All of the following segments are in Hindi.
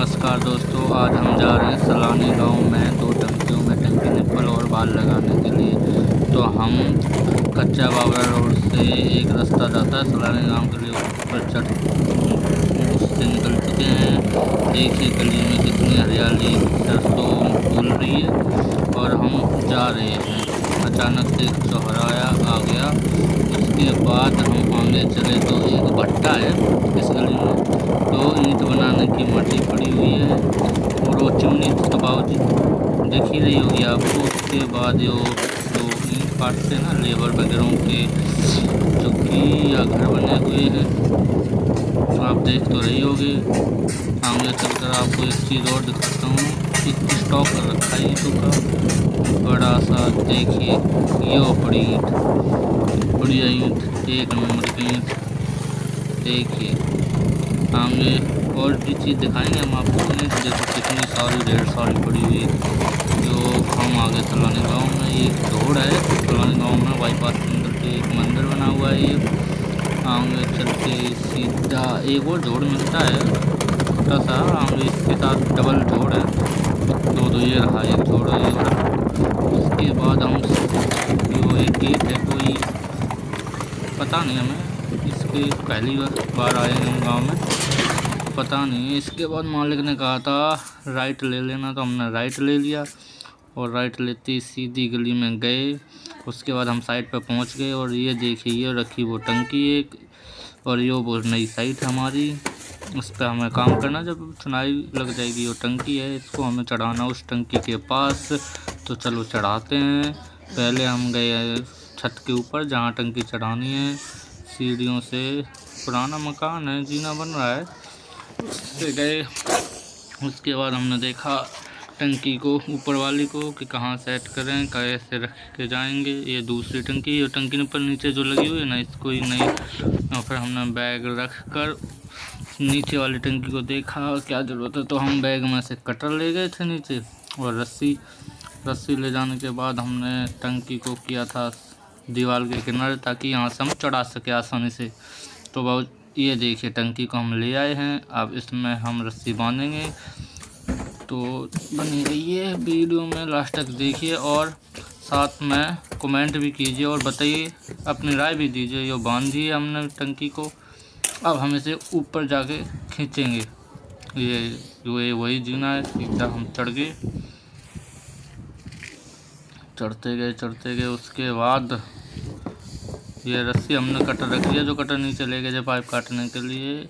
नमस्कार दोस्तों, आज हम जा रहे हैं सलानी गांव में 2 टंकियों में टंकी निप्पल और बाल लगाने के लिए। तो हम कच्चा बावरा रोड से एक रास्ता जाता है सलानी गांव के लिए, ऊपर चढ़ उससे निकल चुके हैं। देखिए गली में कितनी हरियाली सरसों फूल रही है और हम जा रहे हैं। अचानक से एक चौराहा आ गया। उसके बाद हम आगे चले तो एक भट्टा है इस गली में, तो ईंट बनाने की मट्टी पड़ी हुई है और वो चिमनी तो बाबूजी दिख ही रही होगी आपको। उसके बाद जो ईंट काटते हैं ना लेबर वगैरह के चुक्की या घर बने हुए हैं, तो आप देख तो रही होगी। आगे चलकर आपको एक चीज़ और दिखाता हूँ, स्टॉक कर रखा है ईंटों का बड़ा सा। देखिए ये पड़ी ईंट, बढ़िया ईंट, एक नंबर की ईंट। देखिए आगे और भी चीज़ दिखाएंगे हम आपको। देखो कितनी सारी ढेर सारी पड़ी हुई जो हम आगे सलानी गांव में एक रोड है। सलानी गांव में बाईपास के अंदर के एक मंदिर बना हुआ है। ये आगे चल के सीधा एक और जोड़ मिलता है छोटा सा, आगे इसके साथ डबल जोड़ है, तो ये रहा एक जोड़ ये रहा। उसके बाद हम जो एक गेट है कोई पता नहीं, हमें इसके पहली बार आए हैं गांव में, पता नहीं। इसके बाद मालिक ने कहा था राइट ले लेना, तो हमने राइट ले लिया और राइट लेते ही सीधी गली में गए। उसके बाद हम साइड पर पहुंच गए और ये देखिए ये रखी वो टंकी एक, और ये वो नई साइट हमारी। उस पर हमें काम करना, जब चुनाई लग जाएगी। वो टंकी है, इसको हमें चढ़ाना उस टंकी के पास। तो चलो चढ़ाते हैं। पहले हम गए छत के ऊपर जहाँ टंकी चढ़ानी है, सीढ़ियों से। पुराना मकान है, जीना बन रहा है, उससे गए। उसके बाद हमने देखा टंकी को, ऊपर वाली को, कि कहाँ सेट करें, कैसे रख के जाएंगे। ये दूसरी टंकी है, टंकी ने पर नीचे जो लगी हुई है ना, इसको ही नहीं। और फिर हमने बैग रख कर नीचे वाली टंकी को देखा क्या ज़रूरत है, तो हम बैग में से कटर ले गए थे नीचे और रस्सी ले जाने के बाद हमने टंकी को किया था दीवार के किनारे, ताकि यहाँ से हम चढ़ा सके आसानी से। तो बहुत ये देखिए टंकी को हम ले आए हैं, अब इसमें हम रस्सी बांधेंगे। तो बनी रही है वीडियो में लास्ट तक देखिए और साथ में कमेंट भी कीजिए और बताइए, अपनी राय भी दीजिए। ये बांध दिए हमने टंकी को, अब हम इसे ऊपर जाके खींचेंगे। ये वही जीना है, सीधा हम चढ़ गए, चढ़ते गए। उसके बाद ये रस्सी हमने कटर रख लिया, जो कटर नीचे ले गए थे पाइप काटने के लिए,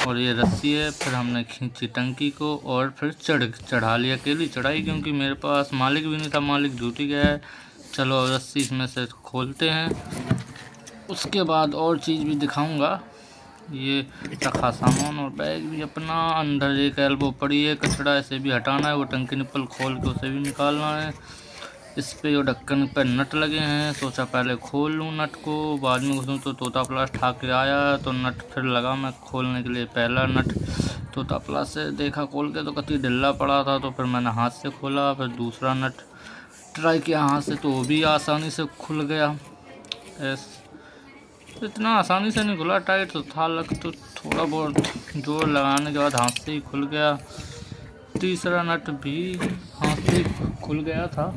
और ये रस्सी है। फिर हमने खींची टंकी को और फिर चढ़ा लिया। अकेली चढ़ाई, क्योंकि मेरे पास मालिक भी नहीं था, मालिक ड्यूटी गया है। चलो रस्सी इसमें से खोलते हैं। उसके बाद और चीज़ भी दिखाऊंगा। ये रखा सामान और बैग भी अपना। अंदर एक एल्बो पड़ी है, कचड़ा ऐसे भी हटाना है। वो टंकी निप्पल खोल के उसे भी निकालना है। इस पे जो ढक्कन पे नट लगे हैं, सोचा पहले खोल लूँ नट को, बाद में घुसूँ। तो तोता प्लास ठा के आया तो नट फिर लगा मैं खोलने के लिए। पहला नट तोता प्लास से देखा खोल के, तो कति ढिल्ला पड़ा था, तो फिर मैंने हाथ से खोला। फिर दूसरा नट ट्राई किया हाथ से, तो वो भी आसानी से खुल गया। इतना आसानी से नहीं खुला, टाइट तो था लग, तो थोड़ा बहुत जोर लगाने के बाद हाथ से ही खुल गया। तीसरा नट भी हाथ से खुल गया था।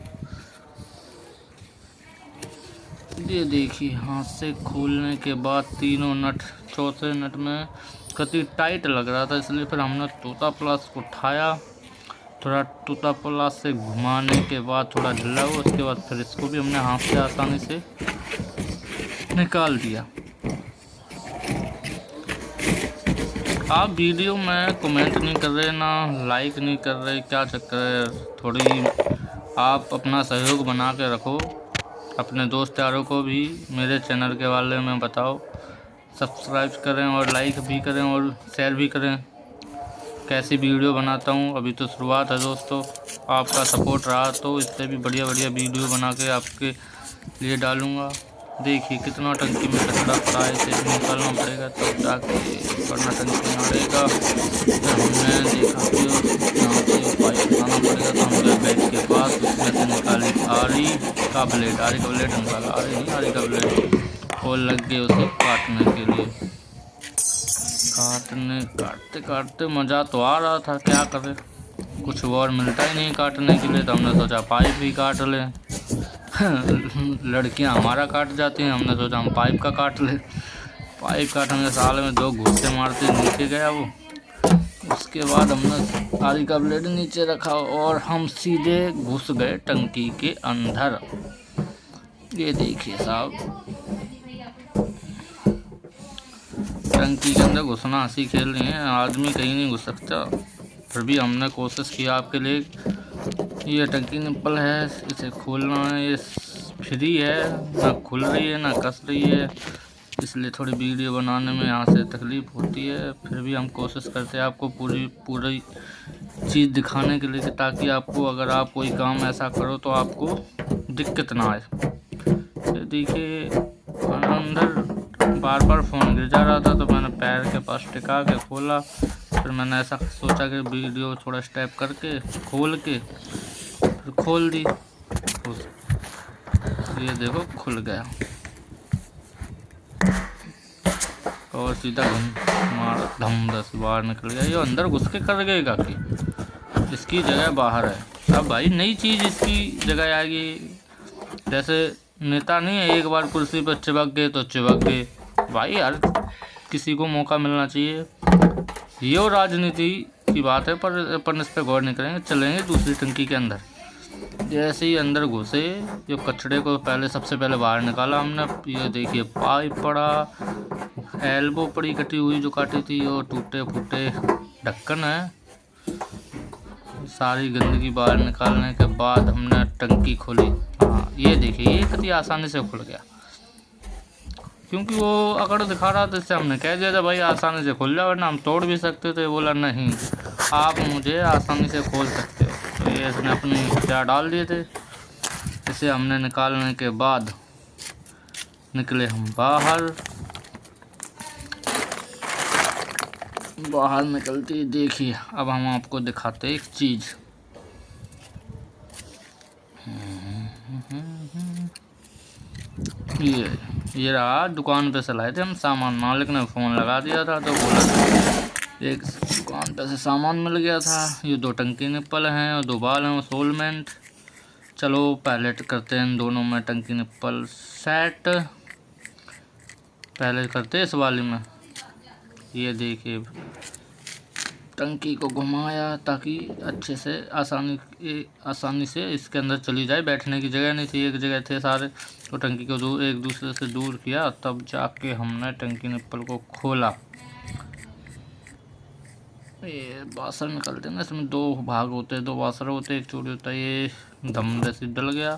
ये देखिए हाथ से खोलने के बाद तीनों नट, चौथे नट में कति टाइट लग रहा था, इसलिए फिर हमने तोता प्लास को उठाया। थोड़ा तोता प्लास से घुमाने के बाद थोड़ा ढीला हुआ। उसके बाद फिर इसको भी हमने हाथ से आसानी से निकाल दिया। आप वीडियो में कमेंट नहीं कर रहे, ना लाइक नहीं कर रहे, क्या चक्कर है? थोड़ी आप अपना सहयोग बना के रखो, अपने दोस्त यारों को भी मेरे चैनल के बारे में बताओ, सब्सक्राइब करें और लाइक भी करें और शेयर भी करें। कैसी वीडियो बनाता हूँ, अभी तो शुरुआत है दोस्तों। आपका सपोर्ट रहा तो इससे भी बढ़िया वीडियो बना के आपके लिए डालूँगा। देखिए कितना टंकी में कचरा पड़ा है, इसे निकालना पड़ेगा तब जाके वरना टंकी में आएगा। फिर हमने देखा कि यहाँ से पाइप लगाना पड़ेगा, तो हम गए बैग के पास, उसमें से निकाली आरी का ब्लेड निकाला, आरी का ब्लेड, और लग गए उसे काटने के लिए। काटने काटते काटते मज़ा तो आ रहा था, क्या करें, कुछ और मिलता ही नहीं काटने के लिए, तो हमने सोचा पाइप ही काट लें। लड़कियां हमारा काट जाती हैं, हमने सोचा हम पाइप का काट लें। पाइप काटने साल में 2 घुस्से मारते नीचे गया वो। उसके बाद हमने आरी का ब्लेड नीचे रखा और हम सीधे घुस गए टंकी के अंदर। ये देखिए साहब, टंकी के अंदर घुसना हंसी खेल रही है, आदमी कहीं नहीं घुस सकता। फिर भी हमने कोशिश की आपके लिए। ये टंकी निप्पल है, इसे खोलना है, ये फ्री है, ना खुल रही है ना कस रही है, इसलिए थोड़ी वीडियो बनाने में यहाँ से तकलीफ़ होती है। फिर भी हम कोशिश करते हैं आपको पूरी चीज़ दिखाने के लिए, ताकि आपको अगर आप कोई काम ऐसा करो तो आपको दिक्कत ना आए। देखिए अंदर बार बार फ़ोन गिर जा रहा था, तो मैंने पैर के पास टिका के खोला। फिर मैंने ऐसा सोचा कि वीडियो थोड़ा स्टेप करके खोल के फिर खोल दी। ये देखो खुल गया और सीधा मारा धम 10 बार निकल गया। ये अंदर घुस के कर गएगा कि इसकी जगह बाहर है। अब भाई नई चीज़ इसकी जगह आएगी। जैसे नेता नहीं है, एक बार कुर्सी पर चिपक गए तो चिपक गए। भाई हर किसी को मौका मिलना चाहिए। ये राजनीति की बात है, पर अपन इस पर गौर नहीं करेंगे। चलेंगे दूसरी टंकी के अंदर। जैसे ही अंदर घुसे, जो कचड़े को सबसे पहले बाहर निकाला हमने। ये देखिए पाइप पड़ा, एल्बो पड़ी कटी हुई जो काटी थी, और टूटे फूटे ढक्कन है। सारी गंदगी बाहर निकालने के बाद हमने टंकी खोली। हाँ ये देखिए, ये कितनी आसानी से खुल गया, क्योंकि वो अकड़ दिखा रहा था। इससे हमने कह दिया था भाई आसानी से खुल जाओ, वरना हम तोड़ भी सकते थे। बोला नहीं, आप मुझे आसानी से खोल सकते हो। तो ये इसने अपने क्या डाल दिए थे। इसे हमने निकालने के बाद निकले हम बाहर। बाहर निकलती देखिए, अब हम आपको दिखाते एक चीज़। ये रहा, दुकान पे से लाए थे हम सामान। मालिक ने फ़ोन लगा दिया था, तो बोला एक दुकान पे से सामान मिल गया था। ये 2 टंकी निप्पल हैं और 2 बाल हैं, सोलमेंट। चलो पहले करते हैं इन दोनों में टंकी निप्पल सेट। पहले करते हैं इस वाली में। ये देखिए टंकी को घुमाया ताकि अच्छे से आसानी से इसके अंदर चली जाए। बैठने की जगह नहीं थी, एक जगह थे सारे, तो टंकी को एक दूसरे से दूर किया, तब जाके हमने टंकी निप्पल को खोला। ये बासर निकलते हैं ना, इसमें 2 भाग होते हैं, 2 बासर होते हैं, एक चूड़ी होता है। ये धम से डल गया।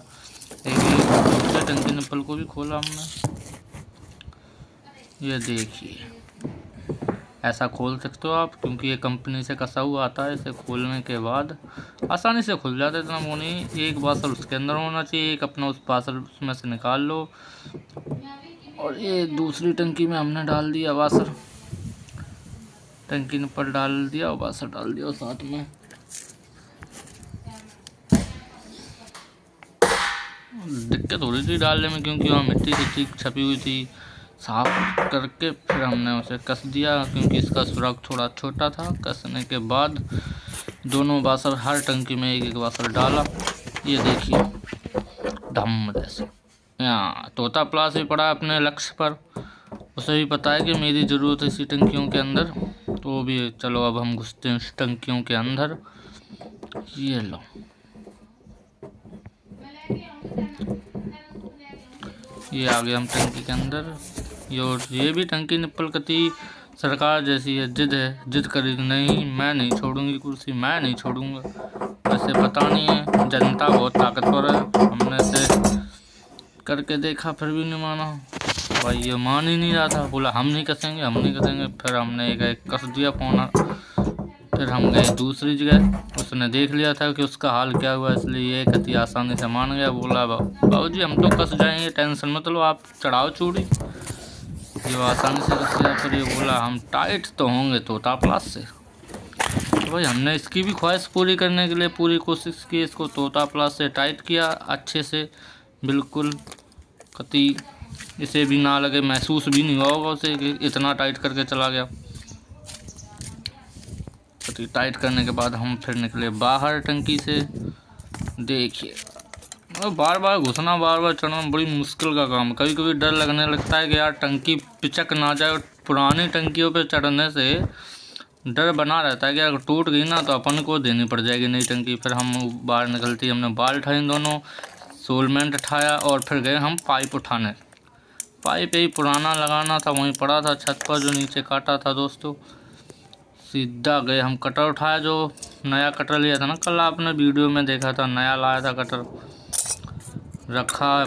एक दूसरे टंकी निप्पल को भी खोला हमने। ये देखिए ऐसा खोल सकते हो आप, क्योंकि ये कंपनी से कसा हुआ आता है। इसे खोलने के बाद आसानी से खुल जाता है, इतना वो नहीं। एक बासर उसके अंदर होना चाहिए, एक अपना उस बासर उसमें से निकाल लो। और ये दूसरी टंकी में हमने डाल दिया बासर, टंकी पर डाल दिया और बासर डाल दिया साथ में। दिक्कत हो रही थी डालने में, क्योंकि वहाँ मिट्टी छपी हुई थी। साफ करके फिर हमने उसे कस दिया, क्योंकि इसका सुराख थोड़ा छोटा था। कसने के बाद दोनों बासर, हर टंकी में एक एक बासर डाला। ये देखिए धम जैसे। यहाँ तोता प्लास भी पड़ा अपने लक्ष्य पर, उसे भी पता है कि मेरी ज़रूरत है इसी टंकियों के अंदर। तो भी चलो अब हम घुसते हैं इस टंकियों के अंदर। ये लो, ये आ गया हम टंकी के अंदर। ये भी टंकी निप्पल कती सरकार जैसी है, जिद करी नहीं, मैं नहीं छोड़ूंगी कुर्सी, मैं नहीं छोड़ूंगा। वैसे पता नहीं है, जनता बहुत ताकतवर है। हमने इसे करके देखा, फिर भी नहीं माना भाई। ये मान ही नहीं रहा था, बोला हम नहीं कसेंगे, हम नहीं कसेंगे। फिर हमने एक कस दिया फोन। फिर हम गए दूसरी जगह, उसने देख लिया था कि उसका हाल क्या हुआ, इसलिए ये कति आसानी से मान गया। बोला बाबूजी हम तो कस जाएंगे, टेंशन मत लो, आप चढ़ाओ चूड़ी। ये आसानी से कस गया। फिर ये बोला हम टाइट तो होंगे तोता प्लास से। तो भाई हमने इसकी भी ख्वाहिश पूरी करने के लिए पूरी कोशिश की, इसको तोता प्लास से टाइट किया अच्छे से, बिल्कुल कति इसे भी ना लगे, महसूस भी नहीं हुआ होगा उसे कि इतना टाइट करके चला गया। टंकी टाइट करने के बाद हम फिर निकले बाहर टंकी से। देखिए बार बार घुसना बार बार चढ़ना बड़ी मुश्किल का काम। कभी कभी डर लगने लगता है कि यार टंकी पिचक ना जाए। पुरानी टंकियों पे चढ़ने से डर बना रहता है कि अगर टूट गई ना तो अपन को देनी पड़ जाएगी नई टंकी। फिर हम बाहर निकलती हमने बाल उठाए दोनों, सोलमेंट उठाया और फिर गए हम पाइप उठाने। पाइप यही पुराना लगाना था, वहीं पड़ा था छत पर जो नीचे काटा था दोस्तों। सीधा गए हम कटर उठाया, जो नया कटर लिया था ना कल आपने वीडियो में देखा था, नया लाया था कटर। रखा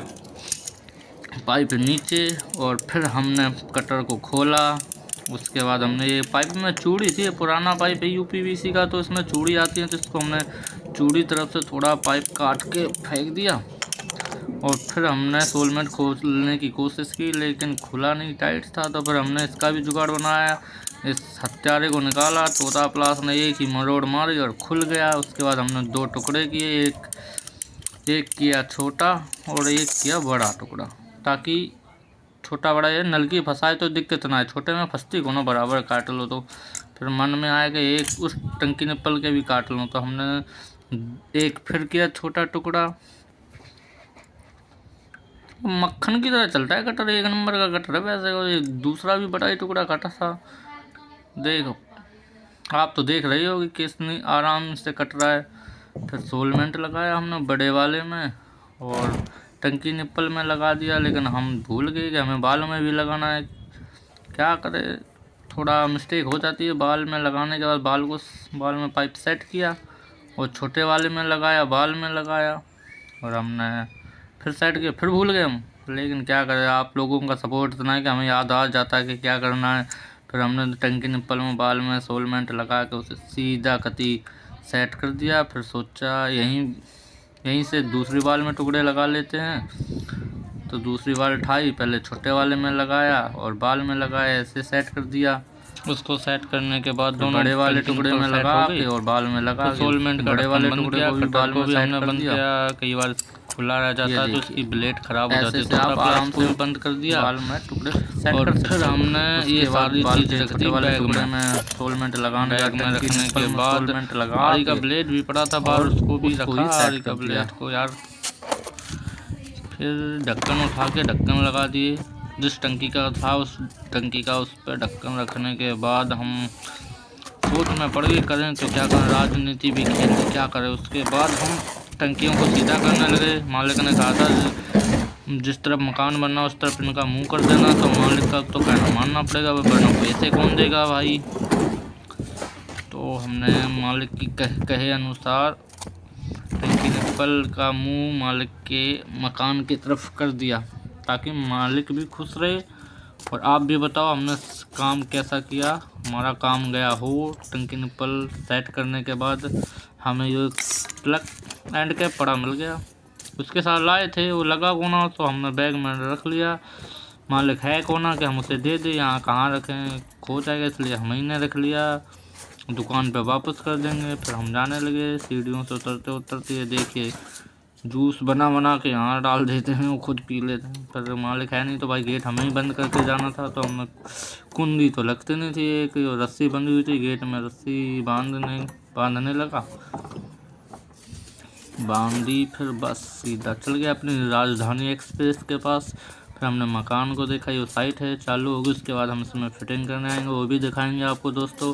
पाइप नीचे और फिर हमने कटर को खोला। उसके बाद हमने ये पाइप में चूड़ी थी, पुराना पाइप है यूपीवीसी का, तो इसमें चूड़ी आती है, तो इसको हमने चूड़ी तरफ से थोड़ा पाइप काट के फेंक दिया। और फिर हमने सोलमेंट खोलने की कोशिश की लेकिन खुला नहीं, टाइट था। तो फिर हमने इसका भी जुगाड़ बनाया, इस हत्यारे को निकाला, तोता प्लास ने एक ही मरोड़ मारी और खुल गया। उसके बाद हमने दो टुकड़े किए, एक किया छोटा और एक किया बड़ा टुकड़ा, ताकि छोटा बड़ा ये नलकी फंसाए तो दिक्कत ना है, छोटे में फंसती को ना बराबर काट लो। तो फिर मन में आया कि एक उस टंकी निप्पल के भी काट लो, तो हमने एक फिर किया छोटा टुकड़ा। मक्खन की तरह चलता है कटर, एक नंबर का कटर है वैसे। और दूसरा भी बड़ा ही टुकड़ा काटा था, देखो आप तो देख रही हो कि कितनी आराम से कट रहा है। फिर सोलमेंट लगाया हमने बड़े वाले में और टंकी निप्पल में लगा दिया, लेकिन हम भूल गए कि हमें बाल में भी लगाना है। क्या करें, थोड़ा मिस्टेक हो जाती है। बाल में लगाने के बाद बाल में पाइप सेट किया और छोटे वाले में लगाया, बाल में लगाया और हमने फिर सेट किया, फिर भूल गए हम। लेकिन क्या करें, आप लोगों का सपोर्ट इतना है कि हमें याद आ जाता है कि क्या करना है। फिर हमने टंकी निप्पल में बाल में सोलमेंट लगा के उसे सीधा कती सेट कर दिया। फिर सोचा यहीं से दूसरी बाल में टुकड़े लगा लेते हैं, तो दूसरी बाल उठाई, पहले छोटे वाले में लगाया और बाल में लगाया, ऐसे सेट कर दिया। उसको सेट करने के बाद दोनों बड़े वाले टुकड़े में लगा के और बाल में लगा, सोलमेंट बड़े वाले टुकड़े को भी बाल में हमने बंद किया। कई बार खुला रह जाता है तो इसकी ब्लेड खराब हो जाती है, तो आप आराम से बंद कर दिया बाल में टुकड़े सेट। और फिर हमने ये सारी चीज़ रख दी वाले टुकड़े में, सोलमेंट लगाने में रखने के बाद आरी का ब्लेड भी पड़ा था बाहर, उसको भी रखा आरी का ब्लेड को यार। फिर ढक्कन उठा के ढक्कन लगा दिए, जिस टंकी का था उस टंकी का उस पर ढक्कन रखने के बाद हम सोच में पड़ गए करें तो क्या करें, राजनीति भी खेलते क्या करें। उसके बाद हम टंकियों को सीधा करने लगे। मालिक ने कहा था जिस तरफ मकान बनना उस तरफ इनका मुंह कर देना, तो मालिक का तो कहना मानना पड़ेगा, वरना पैसे कौन देगा भाई। तो हमने मालिक की कहे अनुसार टंकी निप्पल का मुंह मालिक के मकान की तरफ कर दिया, ताकि मालिक भी खुश रहे। और आप भी बताओ हमने काम कैसा किया। हमारा काम गया हो। टंकी निप्पल सेट करने के बाद हमें ये प्लग एंड कैप पड़ा मिल गया, उसके साथ लाए थे, वो लगा कोना तो हमने बैग में रख लिया। मालिक है कोना कि हम उसे दे दें, यहाँ कहाँ रखें, खो जाएगा, इसलिए हम ही ने रख लिया। दुकान पे वापस कर देंगे। फिर हम जाने लगे, सीढ़ियों से उतरते उतरते ये देखिए जूस बना के यहाँ डाल देते हैं, वो खुद पी लेते हैं। पर मालिक है नहीं तो भाई गेट हमें ही बंद करके जाना था, तो हमें कुंडी तो लगती नहीं थी, एक रस्सी बंधी हुई थी गेट में, रस्सी बांधने लगा, बांधी, फिर बस सीधा चल गया अपनी राजधानी एक्सप्रेस के पास। फिर हमने मकान को देखा, ये साइट है चालू होगी, उसके बाद हम इसमें फिटिंग करने आएंगे, वो भी दिखाएंगे आपको दोस्तों।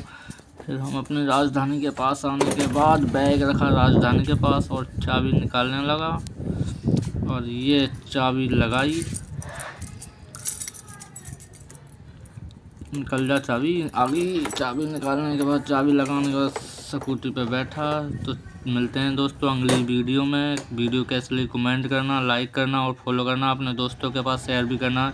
फिर हम अपनी राजधानी के पास आने के बाद बैग रखा राजधानी के पास और चाबी निकालने लगा, और ये चाबी लगाई, निकल जा चाबी आ गई। चाबी निकालने के बाद चाबी लगाने के बाद स्कूटी पे बैठा। तो मिलते हैं दोस्तों अगली वीडियो में। वीडियो कैसे लगी कमेंट करना, लाइक करना और फॉलो करना, अपने दोस्तों के पास शेयर भी करना।